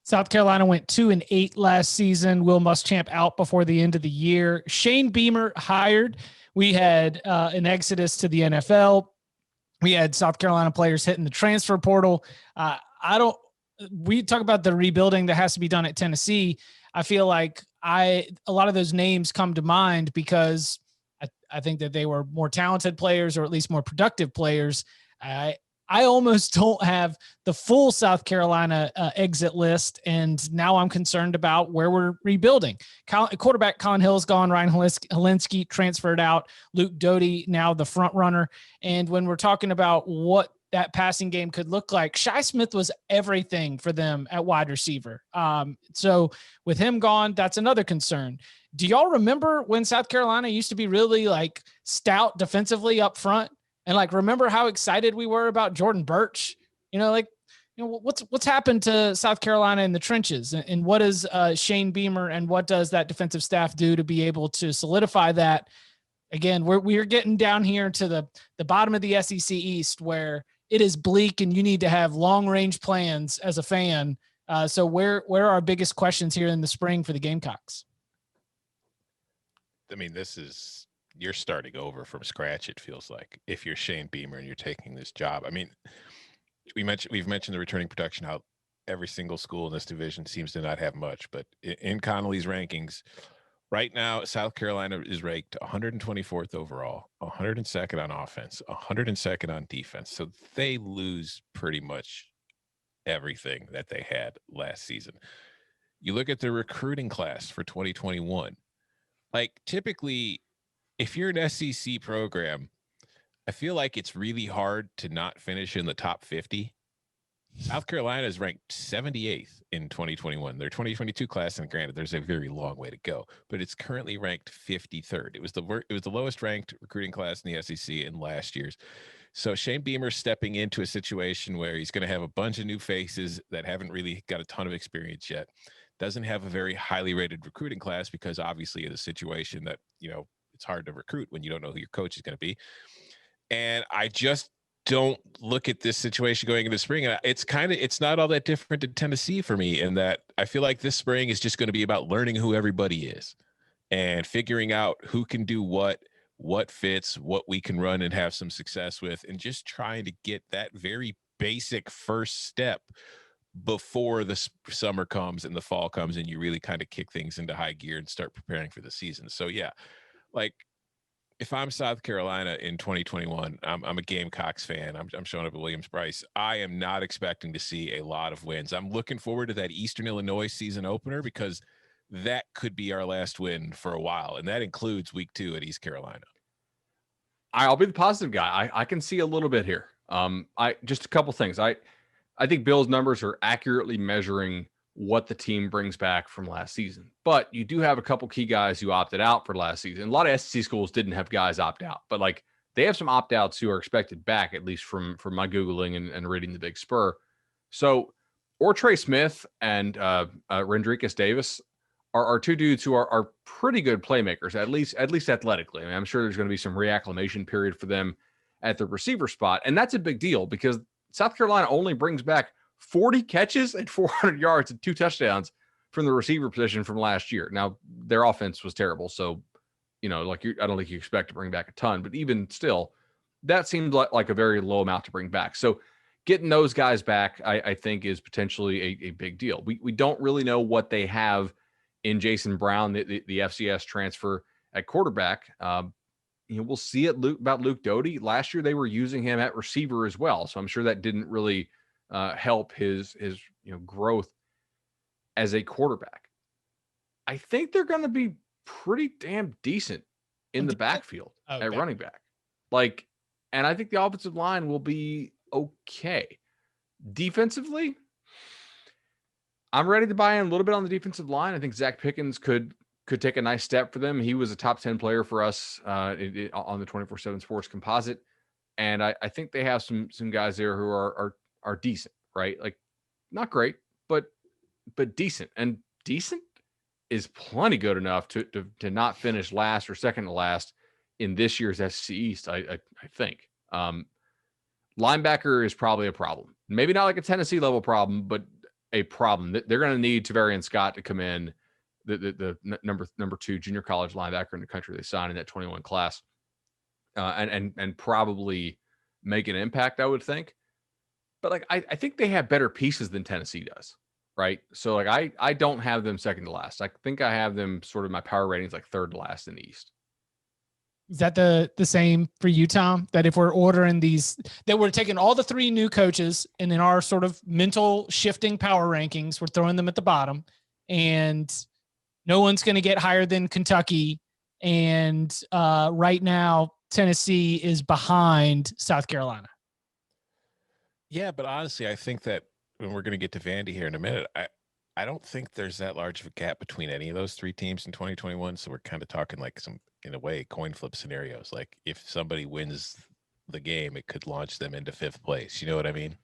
South Carolina went 2-8 last season. Will Muschamp out before the end of the year. Shane Beamer hired. We had an exodus to the NFL. We had South Carolina players hitting the transfer portal. We talk about the rebuilding that has to be done at Tennessee. I feel like a lot of those names come to mind because I think that they were more talented players, or at least more productive players. I almost don't have the full South Carolina exit list, and now I'm concerned about where we're rebuilding. Quarterback Colin Hill's gone. Ryan Helinski transferred out. Luke Doty now the front runner. And when we're talking about what that passing game could look like, Shi Smith was everything for them at wide receiver. So with him gone, that's another concern. Do y'all remember when South Carolina used to be really like stout defensively up front? And like, remember how excited we were about Jordan Birch? What's happened to South Carolina in the trenches, and what does Shane Beamer and what does that defensive staff do to be able to solidify that? Again, we're getting down here to the bottom of the SEC East where it is bleak and you need to have long range plans as a fan. So where are our biggest questions here in the spring for the Gamecocks? I mean, you're starting over from scratch, it feels like, if you're Shane Beamer and you're taking this job. I mean, we've mentioned the returning production, how every single school in this division seems to not have much, but in Connolly's rankings right now, South Carolina is ranked 124th overall, 102nd on offense, 102nd on defense. So they lose pretty much everything that they had last season. You look at the recruiting class for 2021, like typically, if you're an SEC program, I feel like it's really hard to not finish in the top 50. South Carolina is ranked 78th in 2021. Their 2022 class, and granted, there's a very long way to go, but it's currently ranked 53rd. It was the lowest ranked recruiting class in the SEC in last year's. So Shane Beamer stepping into a situation where he's going to have a bunch of new faces that haven't really got a ton of experience yet. Doesn't have a very highly rated recruiting class because obviously of the situation that, it's hard to recruit when you don't know who your coach is going to be. And I just don't look at this situation going into spring. And it's not all that different to Tennessee for me, in that I feel like this spring is just going to be about learning who everybody is and figuring out who can do what fits, what we can run and have some success with, and just trying to get that very basic first step before the summer comes and the fall comes and you really kind of kick things into high gear and start preparing for the season. So yeah, like if I'm South Carolina in 2021, I'm a Gamecocks fan. I'm showing up at Williams-Brice. I am not expecting to see a lot of wins. I'm looking forward to that Eastern Illinois season opener because that could be our last win for a while, and that includes week 2 at East Carolina. I'll be the positive guy. I can see a little bit here. Just a couple things. I think Bill's numbers are accurately measuring what the team brings back from last season. But you do have a couple key guys who opted out for last season. A lot of SEC schools didn't have guys opt out, but like they have some opt-outs who are expected back, at least from my Googling and reading the Big Spur. So, or Trey Smith and Rendricus Davis are two dudes who are pretty good playmakers, at least athletically. I mean, I'm sure there's going to be some reacclimation period for them at the receiver spot. And that's a big deal because South Carolina only brings back 40 catches and 400 yards and 2 touchdowns from the receiver position from last year. Now, their offense was terrible, so, I don't think you expect to bring back a ton, but even still, that seemed like a very low amount to bring back. So getting those guys back, I think, is potentially a big deal. We don't really know what they have in Jason Brown, the FCS transfer at quarterback. We'll see about Luke Doty. Last year, they were using him at receiver as well, so I'm sure that didn't really help his growth as a quarterback. I think they're going to be pretty damn decent in the backfield at running back. And I think the offensive line will be okay. Defensively, I'm ready to buy in a little bit on the defensive line. I think Zach Pickens could take a nice step for them. He was a top 10 player for us on the 24/7 Sports composite. And I think they have some guys there who are decent, right? Like not great, but decent. And decent is plenty good enough to not finish last or second to last in this year's SEC East, I think. Linebacker is probably a problem. Maybe not like a Tennessee level problem, but a problem. They're going to need Tavarian Scott to come in, the number 2 junior college linebacker in the country they signed in that 21 class, and probably make an impact, I would think. But like I think they have better pieces than Tennessee does, right? So like I don't have them second to last. I think I have them sort of my power ratings like third to last in the East. Is that the same for you, Tom? That if we're ordering these, that we're taking all the 3 new coaches and in our sort of mental shifting power rankings, we're throwing them at the bottom, and no one's going to get higher than Kentucky. And right now, Tennessee is behind South Carolina. Yeah, but honestly, I think that when we're going to get to Vandy here in a minute, I don't think there's that large of a gap between any of those 3 teams in 2021. So we're kind of talking like some, in a way, coin flip scenarios. Like if somebody wins the game, it could launch them into 5th place. You know what I mean?